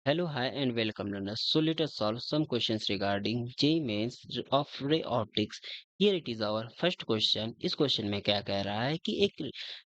Hello, hi, and welcome, learners. So let us solve some questions regarding JEE Mains of ray optics. Here it is our first question. इस question में क्या कह रहा है कि एक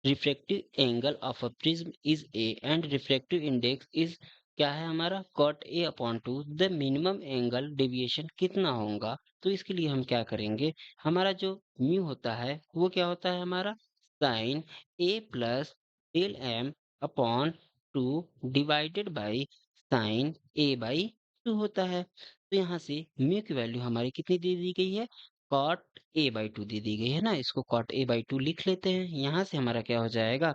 refractive angle of a prism is A and refractive index is क्या है हमारा cot a upon two the minimum angle deviation कितना होगा। तो इसके लिए हम क्या करेंगे, हमारा जो म्यू होता है वो क्या होता है हमारा sine a plus del M upon two divided by sine A by two होता है। तो यहाँ से म्यू की वैल्यू हमारी कितनी दे दी गई है, कॉट ए बाई टू दे दी गई है ना। इसको कॉट ए बाई टू लिख लेते हैं। यहाँ से हमारा क्या हो जाएगा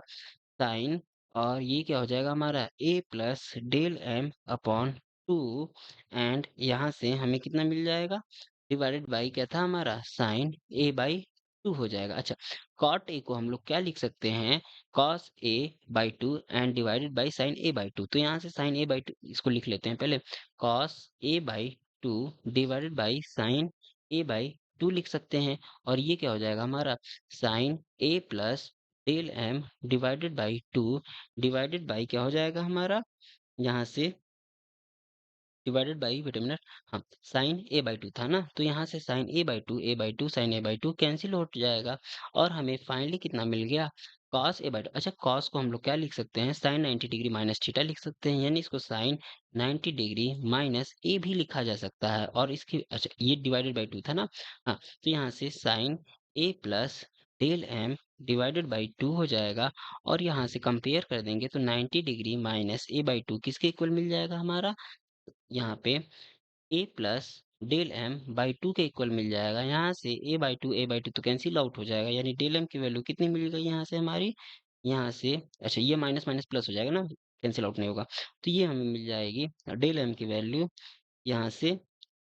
साइन, और ये क्या हो जाएगा हमारा A plus del M upon two, and यहाँ से हमें कितना मिल जाएगा डिवाइडेड बाई क्या था हमारा साइन ए बाई टू हो जाएगा। अच्छा, कॉट ए को हम लोग क्या लिख सकते हैं, cos A by to and divided by sine A by two. तो यहाँ से साइन ए बाई टू इसको लिख लेते हैं पहले, cos A by two divided by sine A by two लिख सकते हैं। और ये क्या हो जाएगा हमारा sine A plus del M divided by two divided by क्या हो जाएगा हमारा यहाँ से divided by, wait a minute, हाँ, साइन ए बाई टू था ना। तो यहाँ से sine A by two sine A by two cancel हो जाएगा और हमें फाइनली कितना मिल गया कॉस ए बाई टू। अच्छा, कॉस को हम लोग क्या लिख सकते हैं, साइन 90 डिग्री माइनस थीटा लिख सकते हैं, यानी इसको साइन 90 डिग्री माइनस ए भी लिखा जा सकता है। और इसकी अच्छा ये डिवाइडेड बाई टू था ना, हाँ, तो यहाँ से sine A plus del M divided by two हो जाएगा। और यहाँ से कंपेयर कर देंगे तो 90 degree minus A by two किसके इक्वल मिल जाएगा हमारा, यहाँ पे A plus del M by two के इक्वल मिल जाएगा। यहाँ से ए बाई टू तो कैंसिल आउट हो जाएगा, यानी डेल एम की वैल्यू कितनी मिल गई यहाँ से हमारी, यहाँ से अच्छा ये माइनस माइनस प्लस हो जाएगा ना, कैंसिल आउट नहीं होगा। तो ये हमें मिल जाएगी डेल एम की वैल्यू यहाँ से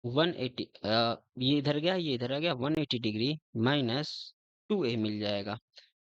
180, ये इधर गया ये इधर आ गया, 180 डिग्री माइनस टू ए मिल जाएगा।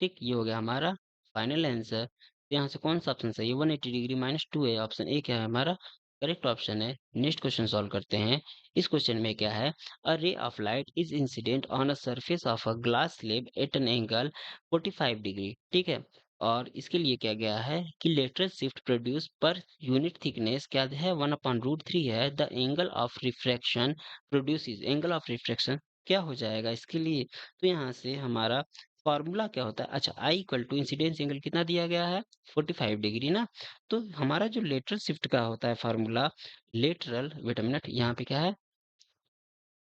ठीक, ये हो गया हमारा फाइनल आंसर। तो यहाँ से कौन सा ऑप्शन सही है, 180 डिग्री माइनस टू है, ऑप्शन ए क्या है हमारा करेक्ट ऑप्शन है। नेक्स्ट क्वेश्चन सॉल्व करते हैं। इस क्वेश्चन में क्या है, a ray of light is incident on a surface of a glass slab at an angle 45 degree. ठीक है, और इसके लिए क्या गया है कि lateral shift produce per unit thickness क्या है, 1/√3 है। The angle of refraction produce, angle of refraction क्या हो जाएगा इसके लिए। तो यहाँ से हमारा फॉर्मूला क्या होता है, अच्छा आई इक्वल टू इंसिडेंस एंगल कितना दिया गया है 45 डिग्री ना। तो हमारा जो लेटरल शिफ्ट का होता है formula, lateral, wait a minute, यहाँ पे क्या है,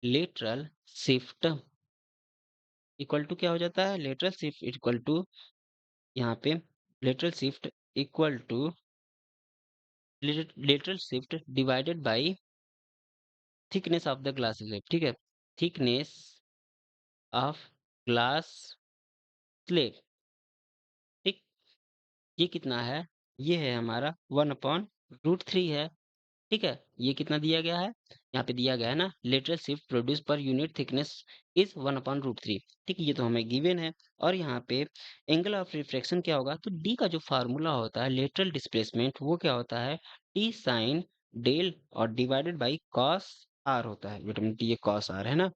लेटरल शिफ्ट इक्वल टू क्या हो जाता है, लेटरल शिफ्ट इक्वल टू, यहाँ पे lateral shift equal to lateral shift divided by thickness of the glass slab. ठीक है, थिकनेस ऑफ ग्लास स्लेब। ठीक, ये कितना है, ये है हमारा 1/√3 है। ठीक है, ये कितना दिया गया है, यहाँ पे दिया गया है ना, lateral shift produce per unit thickness is 1/√3। ठीक है, ये तो हमें गिवन है। और यहाँ पे एंगल ऑफ रिफ्रैक्शन क्या होगा, तो डी का जो फार्मूला होता है लेटरल डिस्प्लेसमेंट वो क्या होता है, टी साइन डेल और डिवाइडेड बाई कॉस आर होता है। विटामिन टी, ये कॉस आर है ना,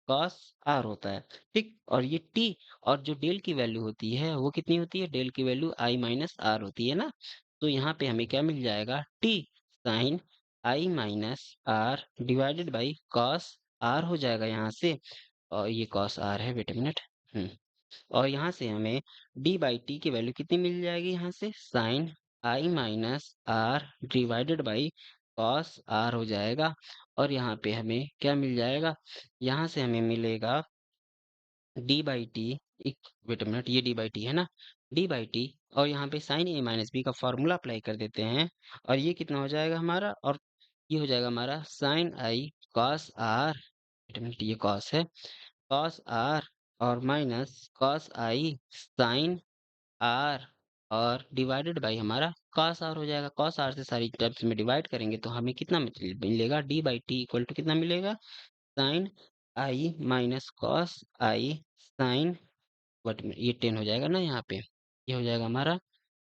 कॉस आर होता है। ठीक, और ये टी और जो डेल की वैल्यू होती है वो कितनी होती है, डेल की वैल्यू आई माइनस आर होती है ना। तो यहाँ पे हमें क्या मिल जाएगा, T sine I minus R divided by cos R हो जाएगा यहाँ से। और ये कॉस आर है, वेट अ मिनट, और यहाँ से हमें डी बाई टी की वैल्यू कितनी मिल जाएगी, यहाँ से sine I minus R divided by cos R हो जाएगा। और यहाँ पे हमें क्या मिल जाएगा, यहाँ से हमें मिलेगा डी बाई टी, एक वेट अ मिनट, ये डी बाई टी है ना, डी बाई टी, और यहाँ पे साइन ए माइनस बी का फॉर्मूला अप्लाई कर देते हैं। और ये कितना हो जाएगा हमारा, और ये हो जाएगा हमारा sine I cos R, wait a minute, ये कॉस है, कॉस आर और minus cos I sine R, और डिवाइडेड बाई हमारा कॉस आर हो जाएगा। कॉस आर से सारी टर्म्स में डिवाइड करेंगे तो हमें कितना मिलेगा, D by T equal to कितना मिलेगा, sine I minus cos I sine, but ये 10 हो जाएगा ना यहाँ पे, ये हो जाएगा हमारा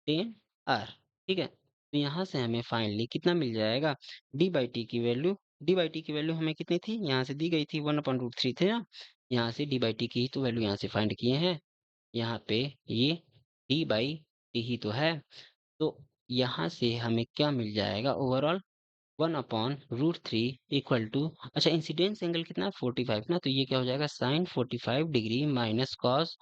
10 आर। ठीक है, तो यहाँ से हमें फाइनली कितना मिल जाएगा, डी बाई टी की वैल्यू, डी बाई टी की वैल्यू हमें कितनी थी, यहाँ से दी गई थी 1/√3 थे ना, यहाँ से डी बाई टी की तो वैल्यू यहाँ से फाइंड किए हैं। यहाँ पे ये डी बाई टी ही तो है। तो यहाँ से हमें क्या मिल जाएगा ओवरऑल, 1/√3 इक्वल टू, अच्छा इंसिडेंस एंगल कितना है 45 ना, तो ये क्या हो जाएगा sine 45 degree minus cos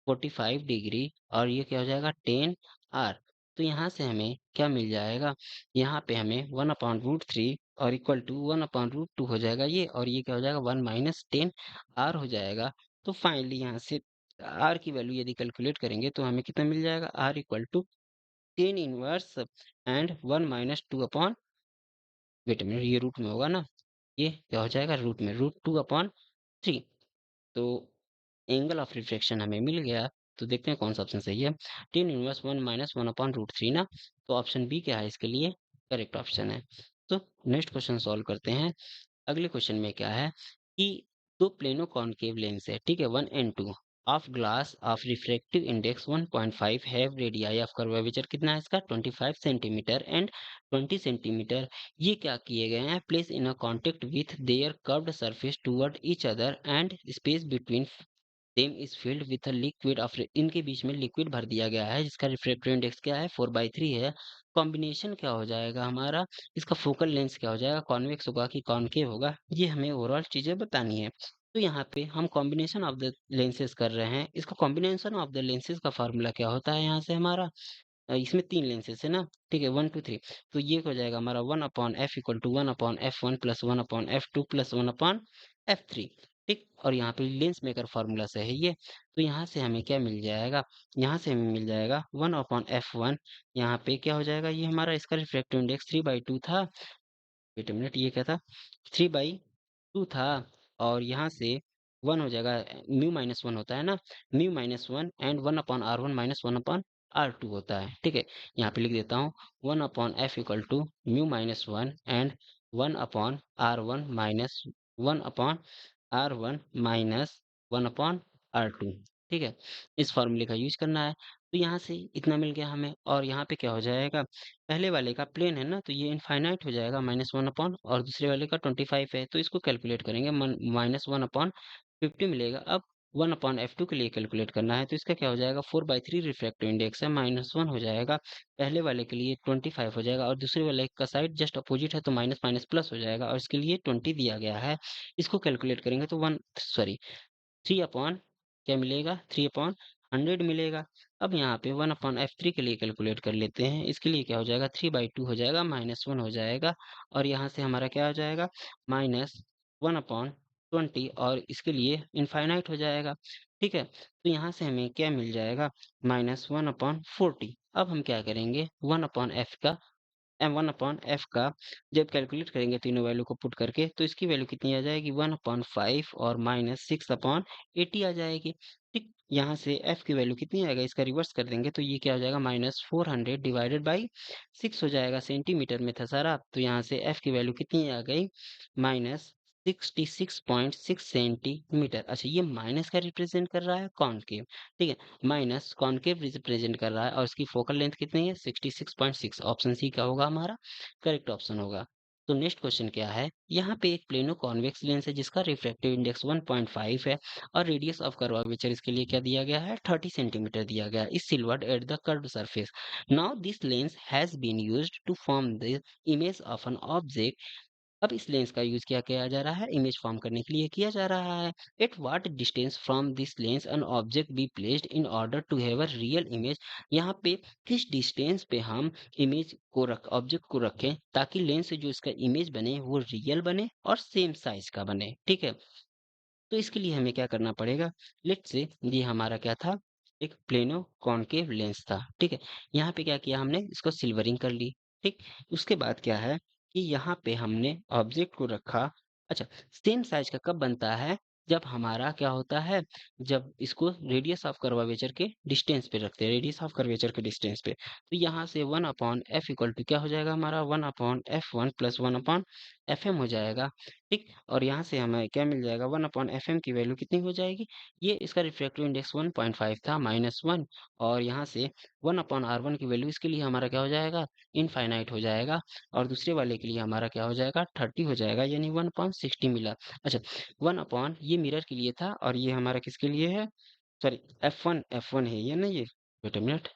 45 degree, और ये क्या हो जाएगा 10 r। तो यहाँ से हमें क्या मिल जाएगा, यहाँ पे हमें 1/√3 और इक्वल टू 1/√2 हो जाएगा ये, और ये क्या हो जाएगा 1 - 10 r हो जाएगा। तो फाइनली यहाँ से r की वैल्यू यदि कैलकुलेट करेंगे तो हमें कितना मिल जाएगा, r equal to 10 inverse and 1 - 2 अपॉन, वेट अ मिनट, ये रूट में होगा ना, ये क्या हो जाएगा रूट में √2/3। तो एंगल ऑफ रिफ्रैक्शन हमें मिल गया। तो देखते हैं कौन सा ऑप्शन सही है। 10 - 1 - 1/√3 ना, तो ऑप्शन बी क्या है इसके लिए करेक्ट ऑप्शन है। तो नेक्स्ट क्वेश्चन सॉल्व करते हैं। अगले क्वेश्चन में क्या है कि दो प्लेनो कॉनकेव लेंस है, ठीक है, 1 and 2 of glass of refractive index 1.5 have radii of curvature कितना है इसका 25 सेंटीमीटर एंड 20 सेंटीमीटर। ये क्या किए गए हैं, place in a contact with their curved surface toward each other and space between same is filled with a liquid of, इनके बीच में लिक्विड भर दिया गया है जिसका रिफ्रैक्टिव इंडेक्स क्या है 4/3 है। कॉम्बिनेशन क्या हो जाएगा हमारा, इसका फोकल लेंस क्या हो जाएगा, कॉन्वेक्स होगा कि कॉनकेव होगा, ये हमें ओवरऑल चीजें बतानी है। तो यहाँ पे हम कॉम्बिनेशन ऑफ द लेंसेज कर रहे हैं, इसका कॉम्बिनेशन ऑफ द लेंसेज का फार्मूला क्या होता है यहाँ से हमारा, इसमें 3 लेंसेज है ना, ठीक है 1 2 3। तो ये हो जाएगा हमारा 1/f equal to 1/f1 plus 1/f2 plus 1/f3, ठीक। और यहाँ पे लेंस मेकर फार्मूला से है ये। तो यहाँ से हमें क्या मिल जाएगा, यहाँ से हमें मिल जाएगा 1/f1, यहाँ पे क्या हो जाएगा, ये हमारा इसका रिफ्रैक्टिव इंडेक्स 3/2 था, वेट अ मिनट, ये क्या था 3/2 था, और यहाँ से 1 हो जाएगा, म्यू -1 होता है ना, म्यू -1 एंड 1/r1 -1/r2 होता है, ठीक है। यहाँ पे लिख देता हूँ 1/f equal to mu -1 and 1/r1 -1/r1 1/r2, ठीक है। इस फॉर्मूले का यूज करना है। तो यहाँ से इतना मिल गया हमें, और यहाँ पे क्या हो जाएगा, पहले वाले का प्लेन है ना, तो ये इनफाइनाइट हो जाएगा -1 अपॉन, और दूसरे वाले का 25 है, तो इसको कैलकुलेट करेंगे -1/50 मिलेगा। अब 1/f2 के लिए कैलकुलेट करना है, तो इसका क्या हो जाएगा 4/3 रिफ्रैक्टिव इंडेक्स है, -1 हो जाएगा। पहले वाले के लिए 25 हो जाएगा, और दूसरे वाले का साइड जस्ट अपोजिट है तो माइनस माइनस प्लस हो जाएगा, और इसके लिए 20 दिया गया है। इसको कैलकुलेट करेंगे तो 3 अपॉन क्या मिलेगा, 3/100 मिलेगा। अब यहाँ पे 1/f3 के लिए कैलकुलेट कर लेते हैं, इसके लिए क्या हो जाएगा 3/2 हो जाएगा, -1 हो जाएगा, और यहाँ से हमारा क्या हो जाएगा -1/20, और इसके लिए इनफाइनाइट हो जाएगा, ठीक है। तो यहाँ से हमें क्या मिल जाएगा -1/40। अब हम क्या करेंगे 1/f का m1/f का जब कैलकुलेट करेंगे तीनों वैल्यू को पुट करके, तो इसकी वैल्यू कितनी आ जाएगी 1/5 और -6/80 आ जाएगी, ठीक। यहाँ से f की वैल्यू कितनी आएगा, इसका रिवर्स कर देंगे तो ये क्या हो जाएगा -400 डिवाइडेड बाई 6 हो जाएगा, सेंटीमीटर में था सारा, तो यहाँ से f की वैल्यू कितनी आ गई -66.6 सेंटीमीटर। अच्छा, ये माइनस का रिप्रेजेंट कर रहा है कॉनकेव, ठीक है, माइनस कॉनकेव रिप्रेजेंट कर रहा है, और इसकी फोकल लेंथ कितनी है 66.6। ऑप्शन सी क्या होगा हमारा करेक्ट ऑप्शन होगा। तो नेक्स्ट क्वेश्चन क्या है, यहाँ पे एक प्लेनो कॉन्वेक्स लेंस है जिसका रिफ्रैक्टिव इंडेक्स 1.5 है, और रेडियस ऑफ कर्वाचर इसके लिए क्या दिया गया है 30 सेंटीमीटर दिया गया है, इस silvered at the curved surface. Now this lens has been used to form the image of an object. अब इस लेंस का यूज क्या किया जा रहा है, इमेज फॉर्म करने के लिए किया जा रहा है। At what distance from this lens an object be placed in order to have a real image. यहाँ पे किस डिस्टेंस पे हम इमेज को रख ऑब्जेक्ट को रखें ताकि लेंस से जो इसका इमेज बने वो रियल बने और सेम साइज का बने, ठीक है। तो इसके लिए हमें क्या करना पड़ेगा, लेट्स से ये हमारा क्या था, एक प्लेनो कॉनकेव लेंस था, ठीक है। यहाँ पे क्या किया हमने, इसको सिल्वरिंग कर ली, ठीक। उसके बाद क्या है कि यहाँ पे हमने ऑब्जेक्ट को रखा। अच्छा, सेम साइज का कब बनता है, जब हमारा क्या होता है, जब इसको रेडियस ऑफ कर्वाचर के डिस्टेंस पे रखते हैं, रेडियस ऑफ कर्वेचर के डिस्टेंस पे। तो यहाँ से 1/f इक्वल टू क्या हो जाएगा हमारा 1/f1 प्लस 1/fm हो जाएगा, ठीक। और यहाँ से हमें क्या मिल जाएगा 1/fm की वैल्यू कितनी हो जाएगी, ये इसका रिफ्रैक्टिव इंडेक्स 1.5 था -1, और यहाँ से 1/r1 की वैल्यू इसके लिए हमारा क्या हो जाएगा इनफाइनाइट हो जाएगा, और दूसरे वाले के लिए हमारा क्या हो जाएगा 30 हो जाएगा, यानी 1/60 मिला। अच्छा, 1 ये मिरर के लिए था, और ये हमारा किसके लिए है, सॉरी F1 है ये ना, ये वेट अ मिनट,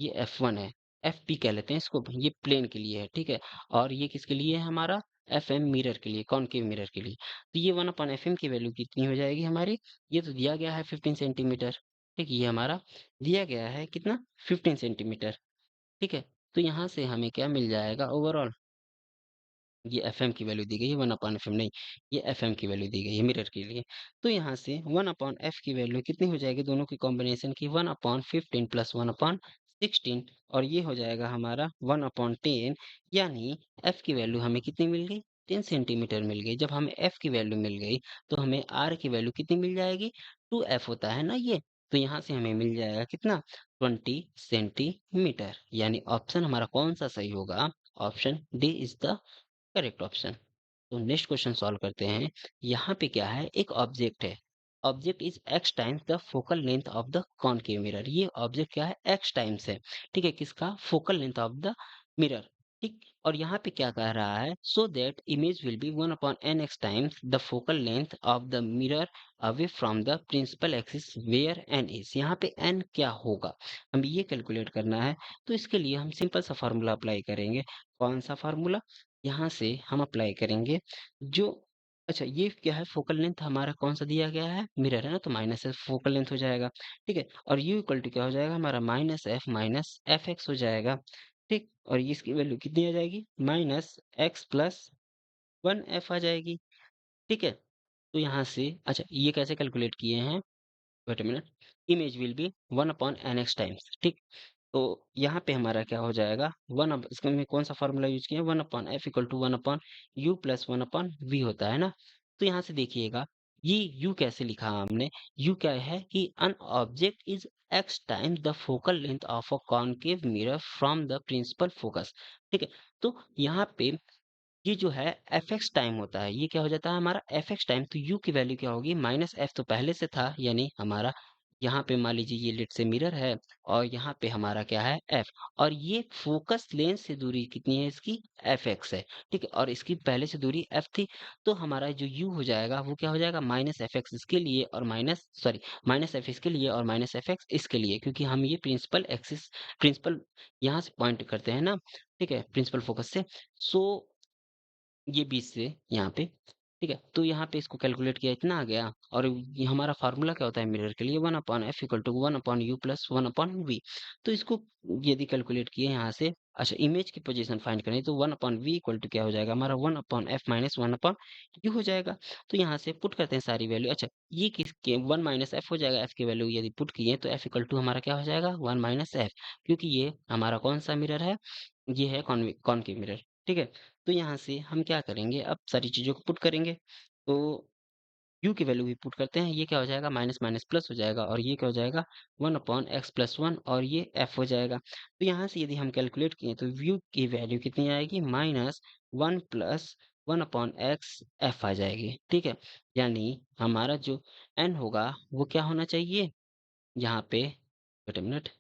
ये F1 है, एफ पी कह लेते हैं इसको, ये प्लेन के लिए है, ठीक है। और ये किसके लिए है हमारा, एफ एम मिरर के लिए, कॉनकेव मिरर के लिए। तो ये वन अपॉन एफ एम की वैल्यू कितनी हो जाएगी हमारी, ये तो दिया गया है 15 सेंटीमीटर, ठीक, ये हमारा दिया गया है कितना, 15 सेंटीमीटर, ठीक है। तो यहाँ से हमें क्या मिल जाएगा ओवरऑल, ये एफएम की वैल्यू दी गई है, वन अपॉन एफएम नहीं, ये एफएम की वैल्यू दी गई है मिरर के लिए। तो यहाँ से वन अपॉन एफ की वैल्यू कितनी हो जाएगी, दोनों की कॉम्बिनेशन की, 1/15 प्लस 1/16, और ये हो जाएगा हमारा 1/10, यानी एफ की वैल्यू हमें कितनी मिल गई, 10 सेंटीमीटर मिल गई। जब हमें एफ की वैल्यू मिल गई तो हमें आर की वैल्यू कितनी मिल जाएगी, 2F होता है ना ये, तो यहाँ से हमें मिल जाएगा कितना, 20 सेंटीमीटर, यानी ऑप्शन हमारा कौन सा सही होगा, option D is the correct option. तो नेक्स्ट क्वेश्चन सॉल्व करते हैं। यहाँ पे क्या है, एक ऑब्जेक्ट है, object is X times the focal length of the concave mirror. ये ऑब्जेक्ट क्या है, एक्स टाइम्स है, ठीक है, किसका, focal length of the mirror, ठीक। और यहाँ पे क्या कह रहा है, so that image will be 1/nx times the focal length of the mirror away from the principal axis where N is. यहाँ पे एन क्या होगा, हमें ये कैलकुलेट करना है। तो इसके लिए हम सिंपल सा फार्मूला अप्लाई करेंगे। कौन सा फार्मूला, यहाँ से हम अप्लाई करेंगे जो, अच्छा ये क्या है, फोकल लेंथ हमारा कौन सा दिया गया है, मिरर है ना, तो माइनस एफ फोकल लेंथ हो जाएगा, ठीक है। और यू इक्वल टू क्या हो जाएगा हमारा, माइनस एफ एक्स हो जाएगा, ठीक। और ये इसकी वैल्यू कितनी आ जाएगी, -x + 1f आ जाएगी, ठीक है। तो यहाँ से अच्छा ये कैसे कैलकुलेट किए हैं, wait a minute, image will be 1/nx times, ठीक। तो यहाँ पे हमारा क्या हो जाएगा, वन अप इसका में कौन सा फार्मूला यूज किया, 1/f = 1/u + 1/v होता है ना। तो यहाँ से देखिएगा, ये u कैसे लिखा हमने, u क्या है कि an object is X times the focal length of a concave mirror from the principal focus, ठीक है। तो यहाँ पे ये जो है एफ एक्स टाइम होता है, ये क्या हो जाता है हमारा एफ एक्स टाइम, तो यू की वैल्यू क्या होगी, -f तो पहले से था, यानी हमारा यहाँ पे मान लीजिए ये लेट से मिरर है, और यहाँ पे हमारा क्या है एफ, और ये फोकस लेंस से दूरी कितनी है इसकी, एफ एक्स है, ठीक है। और इसकी पहले से दूरी एफ थी, तो हमारा जो यू हो जाएगा वो क्या हो जाएगा, -f(x) इसके लिए, और -f इसके लिए, और -f(x) इसके लिए, क्योंकि हम ये प्रिंसिपल एक्सिस, प्रिंसिपल यहाँ से पॉइंट करते हैं ना, ठीक है, प्रिंसिपल फोकस से। सो ये 20 से यहाँ पे, ठीक है। तो यहाँ पे इसको कैलकुलेट किया, इतना आ गया। और ये हमारा फार्मूला क्या होता है मिरर के लिए, 1/f = 1/u + 1/v। तो इसको यदि कैलकुलेट किए यहाँ से, अच्छा इमेज की पोजीशन फाइंड करें, तो 1/v इक्वल टू क्या हो जाएगा हमारा, 1/f - 1/u हो जाएगा। तो यहाँ से पुट करते हैं सारी वैल्यू, अच्छा ये किसके, 1 - f हो जाएगा, f की वैल्यू यदि पुट किए तो f इक्वल टू हमारा क्या हो जाएगा, 1 - f, क्योंकि ये हमारा कौन सा मिरर है, ये है कॉनकेव मिरर, ठीक है। तो यहाँ से हम क्या करेंगे, अब सारी चीज़ों को पुट करेंगे। तो u की वैल्यू भी पुट करते हैं, ये क्या हो जाएगा, माइनस माइनस प्लस हो जाएगा, और ये क्या हो जाएगा, 1/x + 1, और ये f हो जाएगा। तो यहाँ से यदि हम कैलकुलेट किए तो u की वैल्यू कितनी आएगी, -1 + 1/x f आ जाएगी, ठीक है। यानी हमारा जो n होगा वो क्या होना चाहिए, यहाँ पे वेट अ मिनट,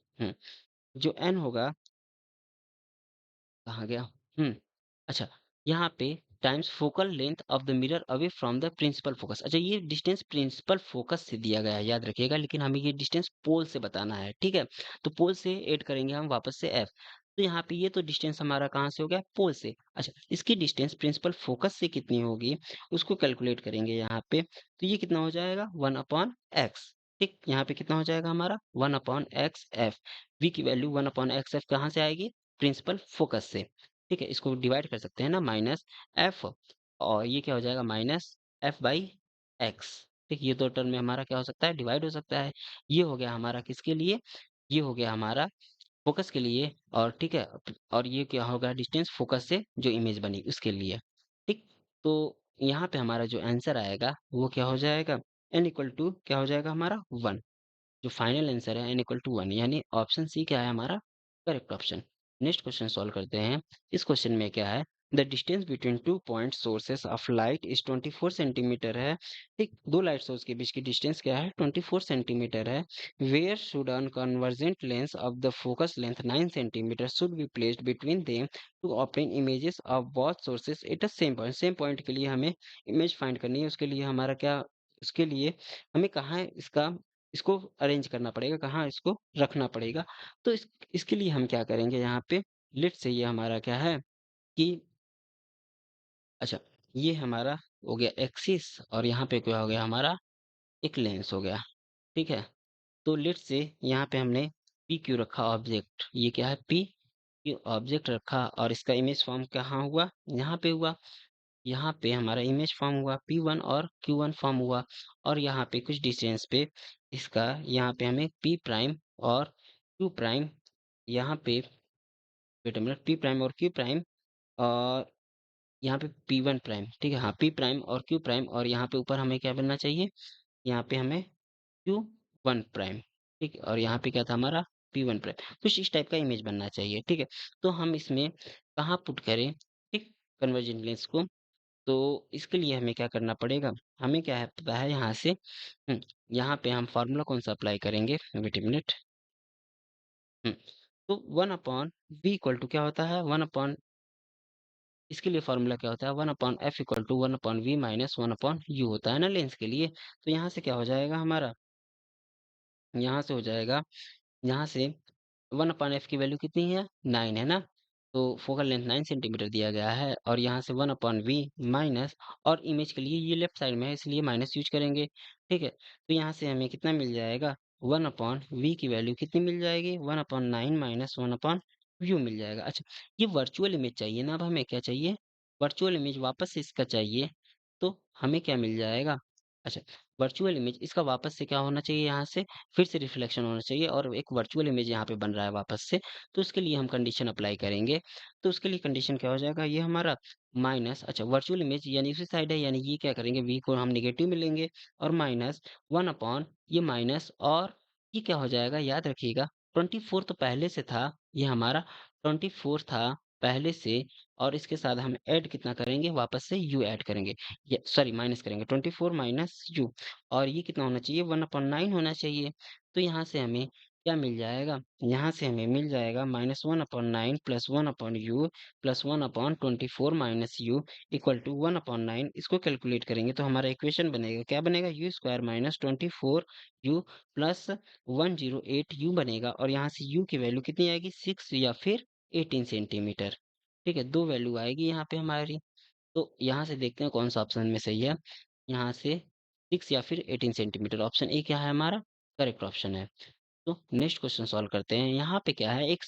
जो n होगा, कहाँ गया? अच्छा, यहाँ पे times focal length of the mirror away from the principal focus. अच्छा ये डिस्टेंस प्रिंसिपल फोकस से दिया गया है, याद रखिएगा, लेकिन हमें ये डिस्टेंस पोल से बताना है, ठीक है। तो पोल से ऐड करेंगे हम वापस से एफ। तो यहाँ पे ये तो डिस्टेंस हमारा कहाँ से हो गया, पोल से। अच्छा इसकी डिस्टेंस प्रिंसिपल फोकस से कितनी होगी, उसको कैलकुलेट करेंगे यहाँ पे। तो ये कितना हो जाएगा, 1/x, ठीक। यहाँ पे कितना हो जाएगा हमारा, 1/x f। v की वैल्यू 1/x f कहाँ से आएगी, प्रिंसिपल फोकस से, ठीक है। इसको डिवाइड कर सकते हैं ना, -f, और ये क्या हो जाएगा, -f/x, ठीक। ये दो टर्म में हमारा क्या हो सकता है, डिवाइड हो सकता है। ये हो गया हमारा किसके लिए, ये हो गया हमारा फोकस के लिए, और ठीक है, और ये क्या होगा, डिस्टेंस फोकस से जो इमेज बनी उसके लिए, ठीक। तो यहाँ पे हमारा जो आंसर आएगा वो क्या हो जाएगा, n इक्वल टू क्या हो जाएगा हमारा 1। जो फाइनल आंसर है n इक्वल टू 1, यानी ऑप्शन सी क्या है हमारा correct option. Next question solve करते हैं। इस क्वेश्चन में क्या है, the distance between two point sources of light is 24 centimetre है, ठीक। दो लाइट सोर्स के बीच की डिस्टेंस क्या है, 24 सेंटीमीटर है। Where should an convergent lens of the focus length 9 centimetre should be placed between them to obtain images of both sources at a same point. Same point के लिए हमें image find करनी है, उसके लिए हमारा क्या, उसके लिए हमें कहाँ है इसका इसको अरेंज करना पड़ेगा, कहाँ इसको रखना पड़ेगा। तो इसके लिए हम क्या करेंगे यहाँ पे, लेट्स से ये हमारा क्या है कि अच्छा, ये हमारा हो गया एक्सिस और यहाँ पे क्या हो गया हमारा, एक लेंस हो गया, ठीक है? तो लेट्स से यहाँ पे हमने पी क्यू रखा ऑब्जेक्ट, ये क्या है पी क्यू ऑब्जेक्ट रखा और इसका इमेज फॉर्म कहाँ हुआ, यहाँ पे हुआ। यहाँ पे हमारा इमेज फॉर्म हुआ P1 और Q1 फॉर्म हुआ और यहाँ पे कुछ डिस्टेंस पे इसका यहाँ पे हमें P प्राइम और Q प्राइम, यहाँ पे wait a minute, P prime और Q प्राइम और यहाँ पे P1 प्राइम, ठीक है, हाँ P प्राइम और Q प्राइम और यहाँ पे ऊपर हमें क्या बनना चाहिए, यहाँ पे हमें Q1 प्राइम, ठीक है, और यहाँ पे क्या था हमारा P1 प्राइम, कुछ इस टाइप का इमेज बनना चाहिए, ठीक है। तो हम इसमें कहाँ पुट करें, ठीक, कन्वर्जेंट लेंस को। तो इसके लिए हमें क्या करना पड़ेगा, हमें क्या है पता है यहाँ से, यहाँ पे हम फार्मूला कौन सा अप्लाई करेंगे, वेट अ मिनट। तो 1/v इक्वल टू क्या होता है, 1/, इसके लिए फार्मूला क्या होता है, 1/f equal to 1/v minus 1/u होता है ना लेंस के लिए। तो यहाँ से क्या हो जाएगा हमारा, यहाँ से हो जाएगा, यहाँ से 1/f की वैल्यू कितनी है, 9 है ना। तो फोकल लेंथ 9 सेंटीमीटर दिया गया है और यहाँ से 1/v माइनस, और इमेज के लिए ये लेफ्ट साइड में है इसलिए माइनस यूज करेंगे, ठीक है। तो यहाँ से हमें कितना मिल जाएगा, 1/v की वैल्यू कितनी मिल जाएगी, 1/9 माइनस 1/u मिल जाएगा। अच्छा, ये वर्चुअल इमेज चाहिए ना, अब हमें क्या चाहिए, वर्चुअल इमेज वापस से इसका चाहिए। तो हमें क्या मिल जाएगा, अच्छा, वर्चुअल इमेज इसका वापस से क्या होना चाहिए, यहाँ से फिर से रिफ्लेक्शन होना चाहिए और एक वर्चुअल इमेज यहाँ पे बन रहा है वापस से। तो उसके लिए हम कंडीशन अप्लाई करेंगे। तो उसके लिए कंडीशन क्या हो जाएगा, ये हमारा माइनस, अच्छा वर्चुअल इमेज यानी उसी साइड है, यानी ये क्या करेंगे, वी को हम नेगेटिव में लेंगे और माइनस 1/, ये माइनस, और ये क्या हो जाएगा, याद रखिएगा 24 तो पहले से था, ये हमारा 24 था पहले से, और इसके साथ हम ऐड कितना करेंगे, वापस से u ऐड करेंगे, ये सॉरी माइनस करेंगे, 24 माइनस यू, और ये कितना होना चाहिए, 1/9 होना चाहिए। तो यहाँ से हमें क्या मिल जाएगा, यहाँ से हमें मिल जाएगा -1/9 plus 1/u plus 1/24 minus u equal to 1/9। इसको कैलकुलेट करेंगे तो हमारा इक्वेशन बनेगा, क्या बनेगा, you square minus 24 you plus 108 you बनेगा, और यहाँ से यू की वैल्यू कितनी आएगी, 6 या फिर 18 सेंटीमीटर, ठीक है, दो वैल्यू आएगी यहाँ पे हमारी। तो यहाँ से देखते हैं कौन सा ऑप्शन में सही है, यहाँ से 6 या फिर 18 सेंटीमीटर, ऑप्शन ए क्या है हमारा, करेक्ट ऑप्शन है। तो नेक्स्ट क्वेश्चन सॉल्व करते हैं। यहाँ पे क्या है, एक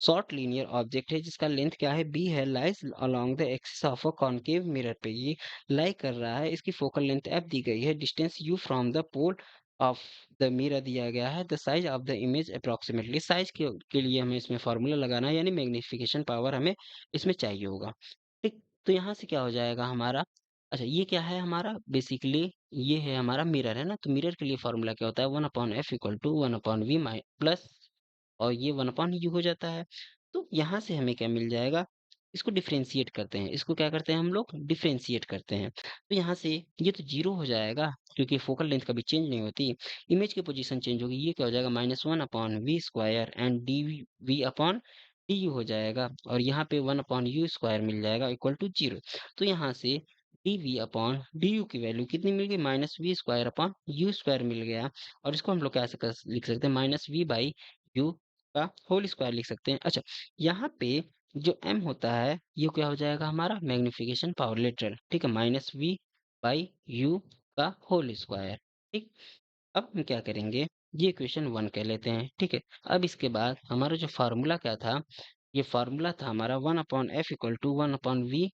शॉर्ट लीनियर ऑब्जेक्ट है जिसका लेंथ क्या है, बी है, lies along the axis of a concave mirror पे, ये लाई कर रहा है, इसकी फोकल लेंथ एफ दी गई है, distance u from the pole of the mirror दिया गया है, the size of the image approximately, size के लिए हमें इसमें फॉर्मूला लगाना है, यानी मैग्निफिकेशन पावर हमें इसमें चाहिए होगा, ठीक। तो यहाँ से क्या हो जाएगा हमारा, अच्छा ये क्या है हमारा, बेसिकली ये है हमारा मिरर है ना, तो मिरर के लिए फॉर्मूला क्या होता है, 1/f equal to 1/v my plus, और ये 1/u हो जाता है। तो यहाँ से हमें क्या मिल जाएगा, इसको डिफरेंशिएट करते हैं, इसको क्या करते हैं हम लोग, डिफरेंशिएट करते हैं। तो यहाँ से ये तो जीरो हो जाएगा क्योंकि फोकल लेंथ कभी चेंज नहीं होती, इमेज की पोजीशन चेंज होगी, ये क्या हो जाएगा, -1/v square and d we upon D u हो जाएगा, और यहाँ पे 1/u स्क्वायर मिल जाएगा इक्वल टू जीरो। तो यहाँ से D we upon D U की वैल्यू कितनी मिल गई, -v square upon U square मिल गया, और इसको हम लोग कैसे लिख सकते हैं, -v/u का होल स्क्वायर लिख सकते हैं। अच्छा, यहाँ पे जो m होता है ये क्या हो जाएगा हमारा, मैग्निफिकेशन पावर लिटरल, ठीक है, -v/u का होल स्क्वायर, ठीक। अब हम क्या करेंगे, ये इक्वेशन 1 कह लेते हैं, ठीक है। अब इसके बाद हमारा जो फार्मूला क्या था, ये फार्मूला था हमारा 1/f equal to 1/v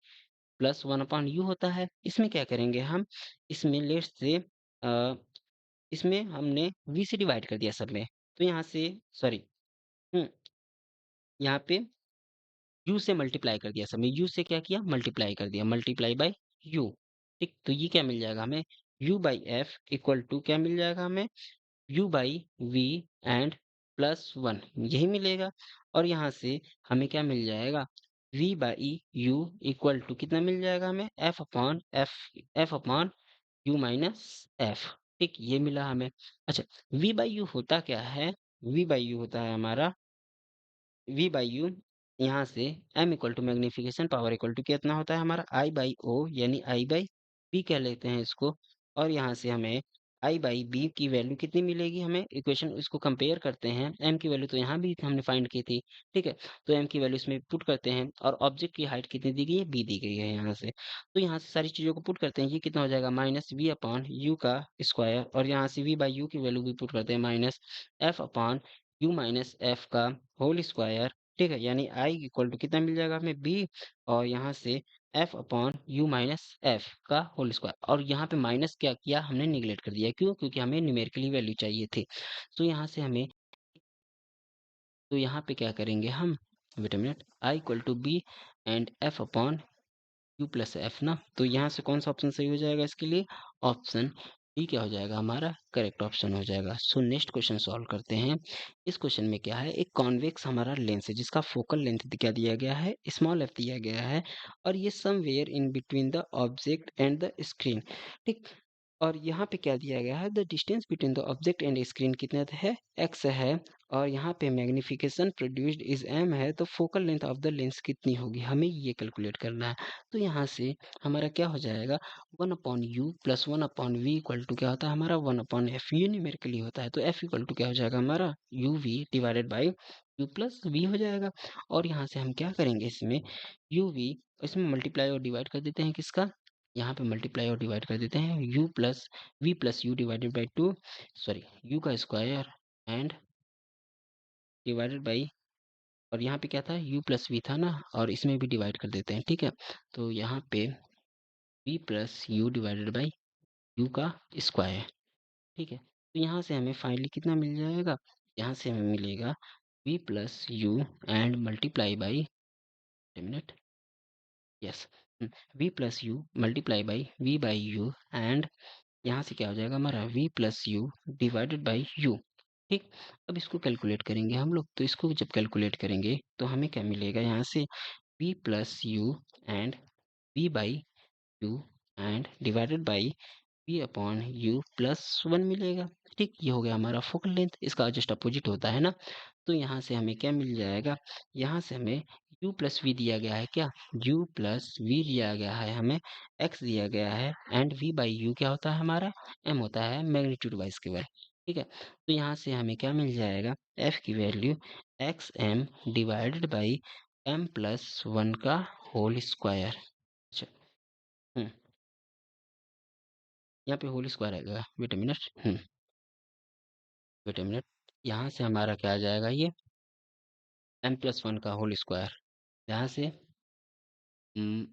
plus 1/u होता है। इसमें क्या करेंगे हम, इसमें लेट्स से इसमें हमने v से डिवाइड कर दिया सब में, तो यहाँ से सॉरी, यहाँ पे u से मल्टीप्लाई कर दिया सब में, u से क्या किया, मल्टीप्लाई कर दिया, मल्टीप्लाई बाय u, ठीक। तो ये क्या मिल जाएगा हमें, u/f इक्वल टू क्या मिल जाएगा हमें, u/v एंड प्लस 1 यही मिलेगा, और यहाँ से हमें क्या मिल जाएगा, v/u इक्वल टू कितना मिल जाएगा हमें, f/u माइनस f, ठीक, ये मिला हमें। अच्छा, v/u होता क्या है, v/u होता है हमारा, v/u यहाँ से m equal to magnification power equal to कितना होता है हमारा, I/o यानी I/p कह लेते हैं इसको, और यहाँ से हमें आई बाई बी की वैल्यू कितनी मिलेगी हमें, इक्वेशन इसको कंपेयर करते हैं। एम की वैल्यू तो यहाँ भी हमने फाइंड की थी, ठीक है। तो एम की वैल्यू इसमें पुट करते हैं और ऑब्जेक्ट की हाइट कितनी दी गई है, बी दी गई है यहाँ से। तो यहाँ से सारी चीज़ों को पुट करते हैं, ये कितना हो जाएगा माइनस वी अपॉन यू का स्क्वायर, और यहाँ से वी बाई यू की वैल्यू भी पुट करते हैं minus F upon you minus F का होल स्क्वायर, ठीक है। यानी आई इक्वल टू कितना मिल जाएगा हमें, बी, और यहाँ से F upon you minus F का होल स्क्वायर। और यहाँ पे माइनस क्या किया हमने, निगलेक्ट कर दिया, क्यों, क्योंकि हमें न्यूमेरिकली वैल्यू चाहिए थी। तो यहाँ से हमें, तो यहाँ पे क्या करेंगे हम, wait a minute, i equal to b and f upon u plus f ना। तो यहाँ से कौन सा ऑप्शन सही हो जाएगा इसके लिए, ऑप्शन डी क्या हो जाएगा हमारा करेक्ट ऑप्शन हो जाएगा। सो नेक्स्ट क्वेश्चन सॉल्व करते हैं। इस क्वेश्चन में क्या है, एक कॉन्वेक्स हमारा लेंस है जिसका फोकल लेंथ क्या दिया गया है, स्मॉल एफ दिया गया है, और ये somewhere in between the object and the screen, ठीक। और यहाँ पे क्या दिया गया है, the distance between the object and screen कितना है, एक्स है, और यहाँ पे मैग्निफिकेशन प्रोड्यूस्ड इज एम है, तो focal length of the lens कितनी होगी, हमें ये कैलकुलेट करना है। तो यहाँ से हमारा क्या हो जाएगा, one upon u plus one upon v equal to क्या होता है हमारा, one upon f, u numerically होता है, तो एफ इक्वल टू क्या हो जाएगा हमारा, u v divided by u plus v हो जाएगा। और यहाँ से हम क्या करेंगे इसमें, यू वी, इसमें मल्टीप्लाई और डिवाइड कर देते हैं किसका, यहाँ पे मल्टीप्लाई और डिवाइड कर देते हैं u plus you divided by to, sorry u का स्क्वायर एंड डिवाइडेड बाई, और यहाँ पे क्या था u प्लस वी था ना, और इसमें भी डिवाइड कर देते हैं, ठीक है। तो यहाँ पे v plus you divided by you का स्क्वायर, ठीक है। तो यहाँ से हमें फाइनली कितना मिल जाएगा, यहाँ से हमें मिलेगा v plus you and multiply by, minute, yes, v plus you multiply by v by you, and यहाँ से क्या हो जाएगा हमारा v plus you divided by you, ठीक। अब इसको कैलकुलेट करेंगे हम लोग, तो इसको जब कैलकुलेट करेंगे तो हमें क्या मिलेगा, यहाँ से v plus you and v by you and divided by v upon u plus one मिलेगा, ठीक। ये हो गया हमारा फोकल लेंथ, इसका जस्ट अपोजिट होता है ना। तो यहाँ से हमें क्या मिल जाएगा, यहाँ से हमें u प्लस वी दिया गया है, क्या, u प्लस वी दिया गया है हमें, x दिया गया है, एंड v बाई यू क्या होता है हमारा, m होता है मैग्नीट्यूड वाइज स्क्वायर, ठीक है। तो यहाँ से हमें क्या मिल जाएगा, f की value x m divided by m plus one का होल स्क्वायर। अच्छा, यहाँ पे होल स्क्वायर आएगा, wait a minute, wait a minute, यहाँ से हमारा क्या आ जाएगा, ये m प्लस वन का होल स्क्वायर, यहाँ से हम्म,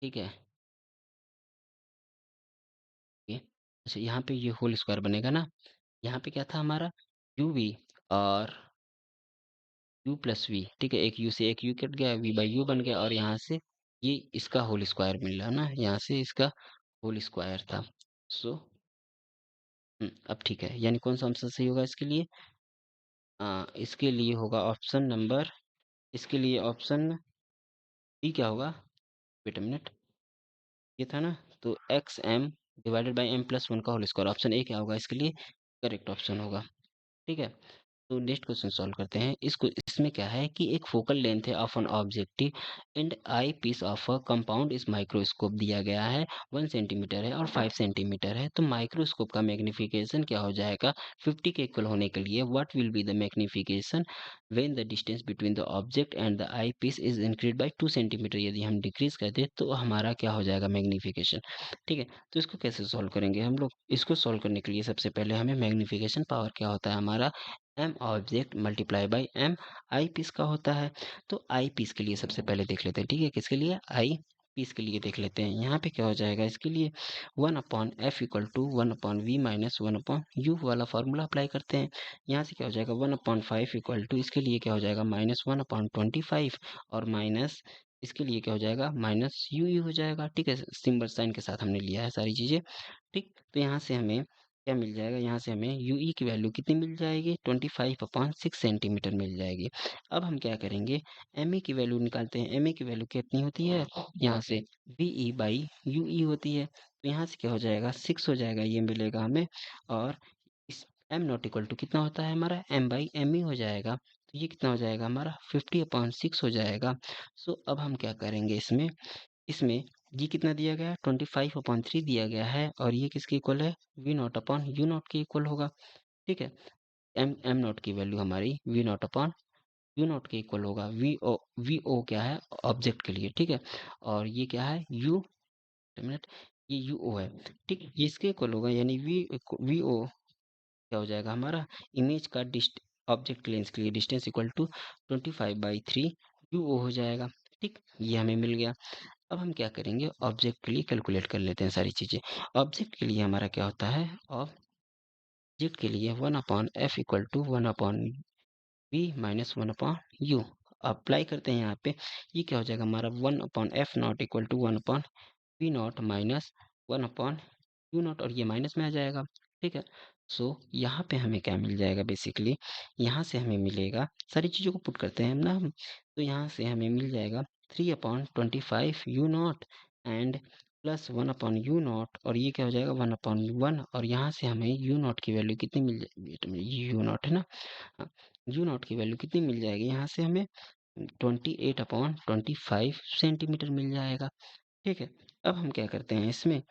ठीक है, ये, अच्छा यहाँ पे ये होल स्क्वायर बनेगा ना, यहाँ पे क्या था हमारा, यू वी और यू प्लस वी, ठीक है, एक यू से एक यू कट गया, वी बाई यू बन गया, और यहाँ से ये इसका होल स्क्वायर मिल रहा ना, यहाँ से इसका होल स्क्वायर था। सो अब ठीक है, यानी कौन सा ऑप्शन सही होगा इसके लिए, इसके लिए होगा ऑप्शन नंबर, इसके लिए ऑप्शन डी क्या होगा, वेट अ मिनट, ये था ना, तो x m divided by m plus one का होल स्क्वायर, ऑप्शन ए क्या होगा इसके लिए करेक्ट ऑप्शन होगा, ठीक है। तो नेक्स्ट क्वेश्चन सॉल्व करते हैं। इसको, इसमें क्या है कि एक फोकल लेंथ है of an objective and eyepiece of a compound इस माइक्रोस्कोप दिया गया है, 1 सेंटीमीटर है और 5 सेंटीमीटर है। तो माइक्रोस्कोप का मैग्निफिकेशन क्या हो जाएगा, 50 के इक्वल होने के लिए what will be the magnification when the distance between the object and the eyepiece is increase by 2 centimetre, यदि हम डिक्रीज करते तो हमारा क्या हो जाएगा मैग्निफिकेशन, ठीक है। तो इसको कैसे सॉल्व करेंगे हम लोग, इसको सॉल्व करने के लिए सबसे पहले हमें मैग्निफिकेशन पावर क्या होता है हमारा, m object multiply by m eyepiece का होता है। तो आई पीस के लिए सबसे पहले देख लेते हैं, ठीक है, किसके लिए, आई पीस के लिए देख लेते हैं। यहाँ पे क्या हो जाएगा इसके लिए, one upon f equal to one upon v minus one upon u वाला फार्मूला अप्लाई करते हैं। यहाँ से क्या हो जाएगा, one upon five equal to, इसके लिए क्या हो जाएगा माइनस वन अपॉन 25, और माइनस इसके लिए क्या हो जाएगा माइनस यू यू हो जाएगा, ठीक है, सिंबल साइन के साथ हमने लिया है सारी चीज़ें, ठीक। तो यहाँ से हमें क्या मिल जाएगा, यहाँ से हमें यू ई की वैल्यू कितनी मिल जाएगी, 25/6 सेंटीमीटर मिल जाएगी। अब हम क्या करेंगे, एम ए की वैल्यू निकालते हैं। एम ए की वैल्यू कितनी होती है, यहाँ से वी ई बाई यू ई होती है, तो यहाँ से क्या हो जाएगा 6 हो जाएगा, ये मिलेगा हमें। और इस एम नॉट इक्वल टू कितना होता है हमारा, एम बाई एम ई हो जाएगा, तो ये कितना हो जाएगा हमारा 50/6 हो जाएगा। सो अब हम क्या करेंगे इसमें, इसमें ये कितना दिया गया है, 25/3 दिया गया है, और ये किसके इक्वल है, v naught upon u naught के इक्वल होगा। ठीक है, एम एम नॉट की वैल्यू हमारी v naught upon u naught के इक्वल होगा। वी ओ क्या है, ऑब्जेक्ट के लिए। ठीक है, और ये क्या है, यू मिनट, ये यू ओ है। ठीक, ये इसके इक्वल होगा, यानी वी ओ क्या हो जाएगा हमारा, इमेज का ऑब्जेक्ट लेंस के लिए डिस्टेंस इक्वल टू 25/3 यू ओ हो जाएगा। ठीक, ये हमें मिल गया। अब हम क्या करेंगे, ऑब्जेक्ट के लिए कैलकुलेट कर लेते हैं सारी चीज़ें। ऑब्जेक्ट के लिए हमारा क्या होता है, ऑब्जेक्ट के लिए 1/f equal to 1/v minus 1/u apply करते हैं यहाँ पे। ये क्या हो जाएगा हमारा, 1/f naught equal to 1/v naught minus 1/u naught, और ये माइनस में आ जाएगा। ठीक है, सो यहाँ पे हमें क्या मिल जाएगा, बेसिकली यहाँ से हमें मिलेगा, सारी चीज़ों को पुट करते हैं हम ना हम, तो यहाँ से हमें मिल जाएगा 3/25 u not and plus 1/u naught, और ये क्या हो जाएगा 1/1, और यहाँ से हमें यू नॉट की वैल्यू कितनी मिल जाएगी, यू नॉट है ना, हाँ, यू नॉट की वैल्यू कितनी मिल जाएगी, यहाँ से हमें 28/25 सेंटीमीटर मिल जाएगा। ठीक है, अब हम क्या करते हैं, इसमें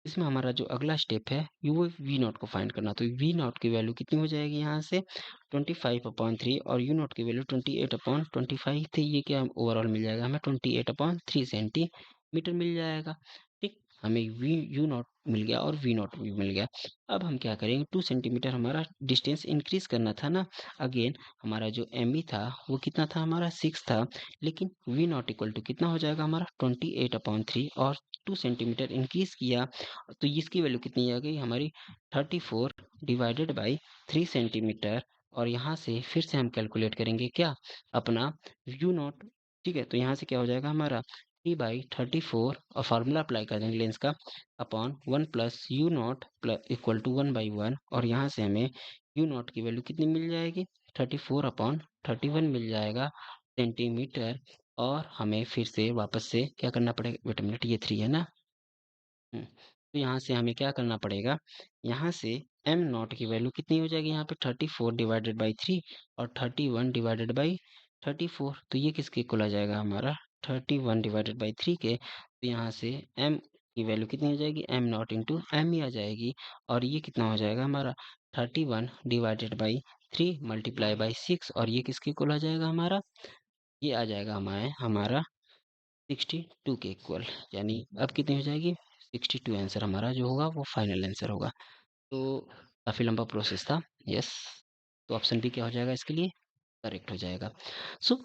इसमें हमारा जो अगला स्टेप है वो वी नॉट को फाइंड करना। तो वी नॉट की वैल्यू कितनी हो जाएगी, यहाँ से 25/3, और यू नॉट की वैल्यू 28/25 थी, ये क्या ओवरऑल मिल जाएगा हमें 28/3 सेंटीमीटर मिल जाएगा। ठीक, हमें वी यू नॉट मिल गया और वी नॉट भी मिल गया। अब हम क्या करेंगे, 2 सेंटीमीटर हमारा डिस्टेंस इंक्रीज करना था ना। अगेन हमारा जो एम ई था वो कितना था, हमारा 6 था, लेकिन वी नॉट इक्वल टू कितना हो जाएगा हमारा 28/3, और 2 सेंटीमीटर इंक्रीज किया, तो इसकी वैल्यू कितनी आ गई हमारी 34/3 सेंटीमीटर। और यहाँ से फिर से हम कैलकुलेट करेंगे क्या, अपना यू नॉट। ठीक है, तो यहाँ से क्या हो जाएगा हमारा 3/34, और फार्मूला अप्लाई कर देंगे लेंस का, upon 1 plus u naught equal to 1/1, और यहाँ से हमें यू नॉट की वैल्यू कितनी मिल जाएगी, 34/31 मिल जाएगा सेंटीमीटर। और हमें फिर से वापस से क्या करना पड़ेगा, वेट अ मिनट, ये 3 है ना। तो यहाँ से हमें क्या करना पड़ेगा, यहाँ से एम नॉट की वैल्यू कितनी हो जाएगी, यहाँ पे 34/3, और 31/34, तो ये किसके इक्वल आ जाएगा हमारा 31/3 के। तो यहाँ से एम की वैल्यू कितनी हो जाएगी, एम नॉट इंटू एम ही आ जाएगी, और ये कितना हो जाएगा हमारा 31/3 मल्टीप्लाई बाई 6, और ये किसके इक्वल आ जाएगा हमारा, ये आ जाएगा हमारा 62 के इक्वल। यानी अब कितनी हो जाएगी, 62 आंसर हमारा जो होगा वो फाइनल आंसर होगा। तो काफ़ी लंबा प्रोसेस था। यस, तो ऑप्शन बी क्या हो जाएगा इसके लिए, करेक्ट हो जाएगा। सो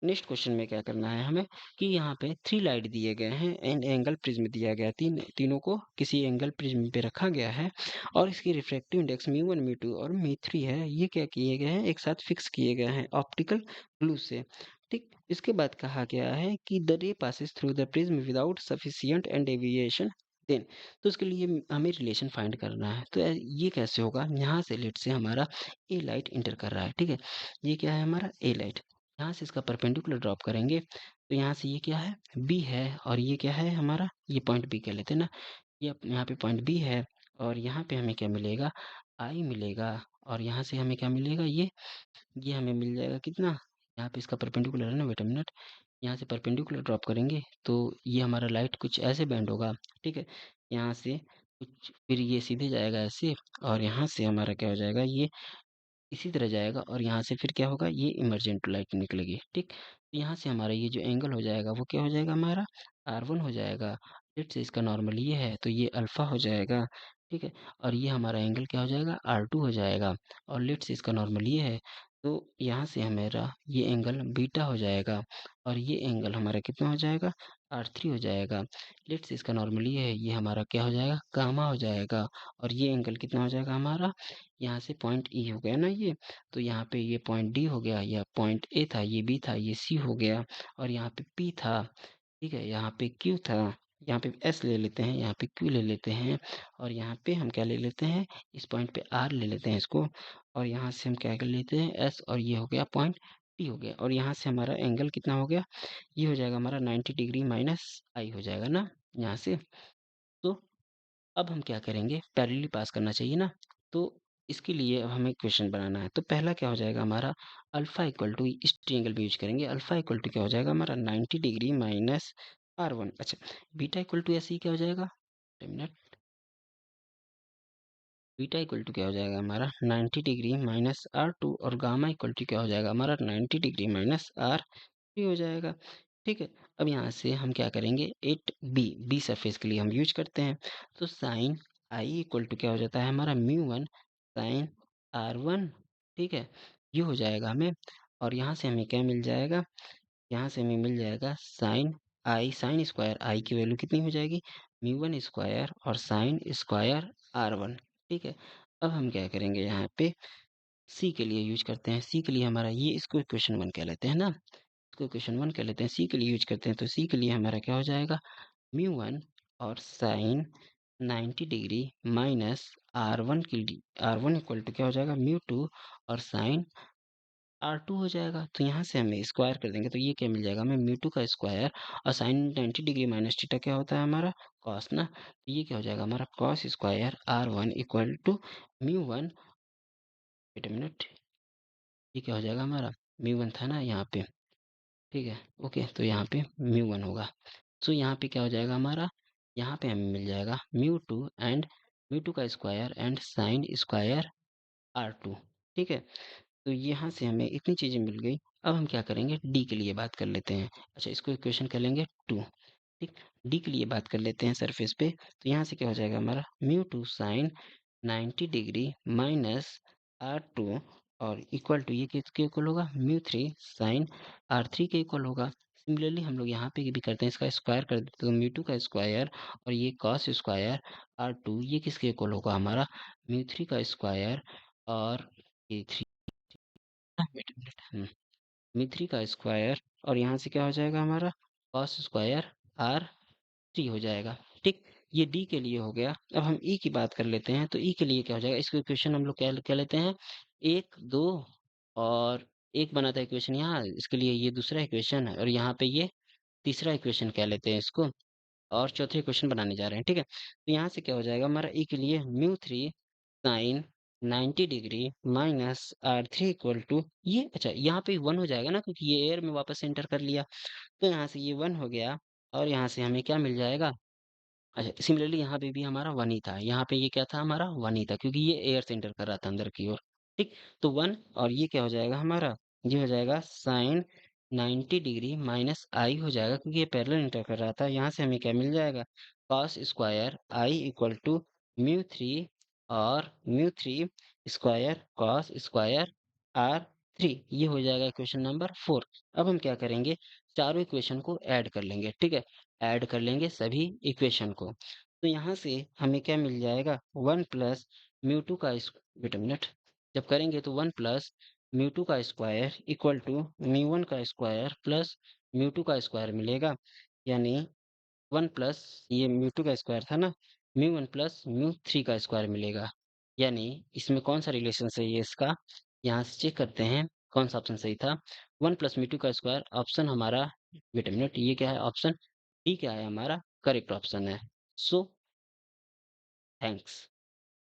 नेक्स्ट क्वेश्चन में क्या करना है हमें, कि यहाँ पे 3 लाइट दिए गए हैं एंड एंगल प्रिज्म दिया गया है, तीनों को किसी एंगल प्रिज्म पे रखा गया है, और इसकी रिफ्रैक्टिव इंडेक्स म्यू 1 म्यू 2 और म्यू 3 है। ये क्या किए गए हैं, एक साथ फिक्स किए गए हैं ऑप्टिकल ग्लू से। ठीक, इसके बाद कहा गया है कि the ray passes through the prism without sufficient and deviation then. तो इसके लिए हमें रिलेशन फाइंड करना है। तो ये कैसे होगा, यहाँ से लेट से हमारा ए लाइट इंटर कर रहा है। ठीक है, ये क्या है हमारा ए लाइट, यहाँ से इसका परपेंडिकुलर ड्रॉप करेंगे, तो यहाँ से ये क्या है, बी है, और ये क्या है हमारा, ये पॉइंट बी कह लेते हैं ना, ये यहाँ पे पॉइंट बी है, और यहाँ पे हमें क्या मिलेगा, आई मिलेगा, और यहाँ से हमें क्या मिलेगा, ये हमें मिल जाएगा कितना, यहाँ पे इसका परपेंडिकुलर है ना, वेट अ मिनट, यहाँ से परपेंडिकुलर ड्रॉप करेंगे तो ये हमारा लाइट कुछ ऐसे बैंड होगा। ठीक है, यहाँ से कुछ फिर ये सीधे जाएगा ऐसे, और यहाँ से हमारा क्या हो जाएगा, ये इसी तरह जाएगा, और यहाँ से फिर क्या होगा, ये इमर्जेंट लाइट निकलेगी। ठीक, तो यहाँ से हमारा ये जो एंगल हो जाएगा वो क्या हो जाएगा हमारा R1 हो जाएगा। लेट से इसका नॉर्मल ये है तो ये अल्फा हो जाएगा। ठीक है, और ये हमारा एंगल क्या हो जाएगा, R2 हो जाएगा, और लेट से इसका नॉर्मल ये है, तो यहाँ से हमारा ये एंगल बीटा हो जाएगा, और ये एंगल हमारा कितना हो जाएगा, R3 हो जाएगा। लेट से इसका नॉर्मल ये है, ये हमारा क्या हो जाएगा, गामा हो जाएगा, और ये एंगल कितना हो जाएगा हमारा, यहाँ से पॉइंट ई हो गया ना ये, तो यहाँ पे ये पॉइंट डी हो गया, या पॉइंट ए था, ये बी था, ये सी हो गया, और यहाँ पे पी था। ठीक है, यहाँ पे क्यू था, यहाँ पे एस ले लेते हैं, यहाँ पे क्यू ले लेते हैं, और यहाँ पे हम क्या ले लेते हैं, इस पॉइंट पे आर ले लेते हैं इसको, और यहाँ से हम क्या कर लेते हैं एस, और ये हो गया पॉइंट टी हो गया, और यहाँ से हमारा एंगल कितना हो गया, ये हो जाएगा हमारा 90 डिग्री माइनस आई हो जाएगा ना यहाँ से। तो अब हम क्या करेंगे, पैरेलली पास करना चाहिए ना, तो इसके लिए अब हमें क्वेश्चन बनाना है। तो पहला क्या हो जाएगा हमारा, अल्फा इक्वल टू इस ट्रायंगल में यूज करेंगे, अल्फा इक्वल टू क्या हो जाएगा हमारा 90 डिग्री माइनस R1। अच्छा, बीटा इक्वल टू ऐसे ही क्या हो जाएगा, मिनट, बीटा इक्वल टू क्या हो जाएगा हमारा 90 डिग्री माइनस R2, और गामा इक्वल टू क्या हो जाएगा हमारा 90 डिग्री माइनस R3 हो जाएगा। ठीक है, अब यहाँ से हम क्या करेंगे, एट बी बी सरफेस के लिए हम यूज करते हैं, तो साइन आई इक्वल टू क्या हो जाता है हमारा म्यू 1 साइन R1। ठीक है, ये हो जाएगा हमें, और यहाँ से हमें क्या मिल जाएगा, यहाँ से हमें मिल जाएगा साइन आई, साइन स्क्वायर आई की वैल्यू कितनी हो जाएगी, म्यू 1 स्क्वायर और साइन स्क्वायर R1। ठीक है, अब हम क्या करेंगे, यहाँ पे सी के लिए यूज करते हैं, सी के लिए हमारा ये, इसको इक्वेशन 1 कह लेते हैं ना, इसको इक्वेशन 1 कह लेते हैं, सी के लिए यूज करते हैं, तो सी के लिए हमारा क्या हो जाएगा, म्यू 1 और साइन 90 डिग्री माइनस R1 की, R1 इक्वल टू क्या हो जाएगा, म्यू 2 और साइन R2 हो जाएगा। तो यहाँ से हमें स्क्वायर कर देंगे, तो ये क्या मिल जाएगा हमें, म्यू 2 का स्क्वायर और साइन 90 डिग्री माइनस थीटा क्या होता है हमारा, कॉस ना, तो ये क्या हो जाएगा हमारा cos square R1 equal to mu 1, wait a minute, ये क्या हो जाएगा हमारा, म्यू 1 था ना यहाँ पे, ठीक है, ओके, तो यहाँ पे म्यू 1 होगा। सो यहाँ पे क्या हो जाएगा हमारा, यहाँ पे हमें मिल जाएगा म्यू 2 का square and sine square R2। ठीक है, तो यहाँ से हमें इतनी चीज़ें मिल गई। अब हम क्या करेंगे, डी के लिए बात कर लेते हैं। अच्छा, इसको इक्वेशन कर लेंगे 2। ठीक, डी के लिए बात कर लेते हैं सरफेस पे, तो यहाँ से क्या हो जाएगा हमारा mu 2 sign 90 degree minus R2, और इक्वल टू ये किसके इक्वल होगा, म्यू 3 साइन R3 के इक्वल होगा। सिमिलरली हम लोग यहाँ पे भी करते हैं, इसका स्क्वायर कर देते हैं, तो म्यू 2 का स्क्वायर और ये कॉस स्क्वायर R2, ये किसके इक्वल होगा हमारा, म्यू 3 का स्क्वायर और ये 3, वेट अ मिनट, म्यू 3 का स्क्वायर, और यहाँ से क्या हो जाएगा हमारा कॉस स्क्वायर R3 हो जाएगा। ठीक, ये डी के लिए हो गया। अब हम ई की बात कर लेते हैं, तो ई के लिए क्या हो जाएगा, इसको इक्वेशन हम लोग क्या क्या लेते हैं, 1 2, और एक बना था इक्वेशन यहाँ, इसके लिए ये दूसरा इक्वेशन है, और यहाँ पे ये तीसरा इक्वेशन कह लेते हैं इसको, और चौथे क्वेश्चन बनाने जा रहे हैं। ठीक है, तो यहाँ से क्या हो जाएगा हमारा ई के लिए mu 3 sine 90 degree minus R3 equal to ये, अच्छा यहाँ पे 1 हो जाएगा ना, क्योंकि ये एयर में वापस एंटर कर लिया, तो यहाँ से ये 1 हो गया, और यहाँ से हमें क्या मिल जाएगा, अच्छा सिमिलरली यहाँ पे भी हमारा 1 ही था, यहाँ पे ये क्या था हमारा 1 ही था, क्योंकि ये एयर से एंटर कर रहा था अंदर की ओर। ठीक, तो 1, और ये क्या हो जाएगा हमारा, ये हो जाएगा साइन 90 डिग्री माइनस आई हो जाएगा, क्योंकि ये पैरेलल एंटर कर रहा था। यहाँ से हमें क्या मिल जाएगा, cos square i equal to mu 3 और mu 3 square cos square R3, ये हो जाएगा इक्वेशन नंबर 4। अब हम क्या करेंगे, चारों इक्वेशन को ऐड कर लेंगे। ठीक है, ऐड कर लेंगे सभी इक्वेशन को, तो यहाँ से हमें क्या मिल जाएगा, 1 प्लस म्यू 2 का वेट अ मिनट, जब करेंगे तो 1 प्लस म्यू 2 का स्क्वायर इक्वल टू म्यू 1 का स्क्वायर प्लस म्यू 2 का स्क्वायर मिलेगा, यानी 1 प्लस, ये म्यू 2 का स्क्वायर था ना, म्यू 1 प्लस म्यू 3 का स्क्वायर मिलेगा, यानी इसमें कौन सा रिलेशन सही है इसका, यहाँ से चेक करते हैं कौन सा ऑप्शन सही था, 1 प्लस म्यू 2 का स्क्वायर ऑप्शन हमारा, वेट अ मिनट, ये क्या है ऑप्शन डी क्या है हमारा, करेक्ट ऑप्शन है। So thanks.